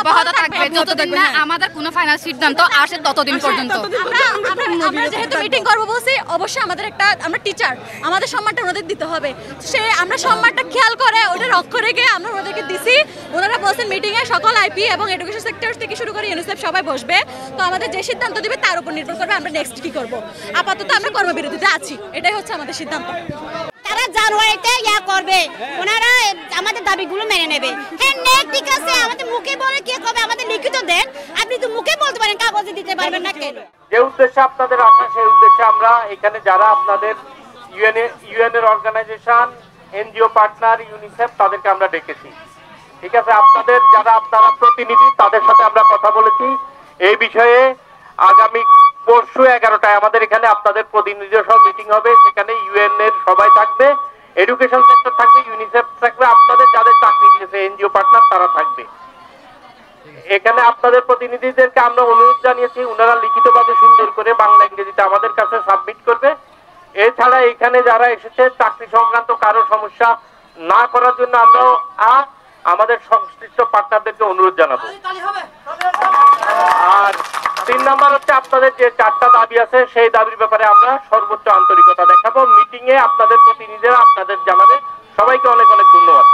অব্যাহত থাকবে যতদিন না আমাদের কোনো ফাইনাল সিদ্ধান্ত আসে ততদিন পর্যন্ত। আমরা যেহেতু মিটিং করবো বলছি, অবশ্যই আমাদের আমরা টিচার, আমাদের সম্মানটা ওনাদের দিতে হবে। আমরা সম্মানটা খেয়াল করে ওটা রক্ষা রেখে আমরা ওনাদেরকে দিছি। ওনারা বলছেন মিটিংয়ে সকল আইপি এবং এডুকেশন সেক্টর থেকে শুরু করে ইউনিসেফ সবাই বসবে। তো আমাদের যে সিদ্ধান্ত দিবে তার উপর নির্ভর করবে আমরা নেক্সট কি করব। আপাতত আমরা কর্মবিরতিতে আছি, এটাই হচ্ছে আমাদের সিদ্ধান্ত। তারা জানুয়ারিতে করবে, ওনারা আমাদের দাবিগুলো মেনে নেবে। হ্যাঁ নেক ঠিক আছে, আমাদের মুখে বলে কে কবে, আমাদের লিখিত দেন। আপনি তো মুখে বলতে পারেন, কাগজে দিতে পারবেন না কেন? যে উদ্দেশ্যে আপনাদের আসা সেই উদ্দেশ্যে আমরা এখানে যারা আপনাদের ইউএন এর অর্গানাইজেশন, এনজিও পার্টনার, ইউনিসেফ তাদেরকে আমরা ডেকেছি। ঠিক আছে, আপনারা প্রতিনিধি, তাদের সাথে আমরা কথা বলেছি এই বিষয়ে। আগামী পরশু 11টায় আমাদের এখানে আপনাদের প্রতিনিধিদের সহ মিটিং হবে। সেখানে ইউএন এর সবাই থাকবে, এডুকেশন সেক্টর থাকবে, ইউনিসেফ থাকবে, আপনাদের যাদের চাকরি দিয়েছে এনজিও পার্টনার তারা থাকবে। এখানে আপনাদের প্রতিনিধিদেরকে আমরা অনুরোধ জানিয়েছি, ওনারা লিখিতভাবে সুন্দর করে বাংলা ইংরেজিতে আমাদের কাছে সাবমিট করবে। এছাড়া এখানে যারা এসেছে চাকরি সংক্রান্ত কারো সমস্যা না করার জন্য আমরাও আমাদের সংশ্লিষ্ট পার্টনারদেরকে অনুরোধ জানাবো। আর 3 নাম্বার হচ্ছে আপনাদের যে 4টা দাবি আছে সেই দাবির ব্যাপারে আমরা সর্বোচ্চ আন্তরিকতা দেখাবো। মিটিং এ আপনাদের প্রতিনিধিরা আপনাদের জানাবে। সবাইকে অনেক অনেক ধন্যবাদ।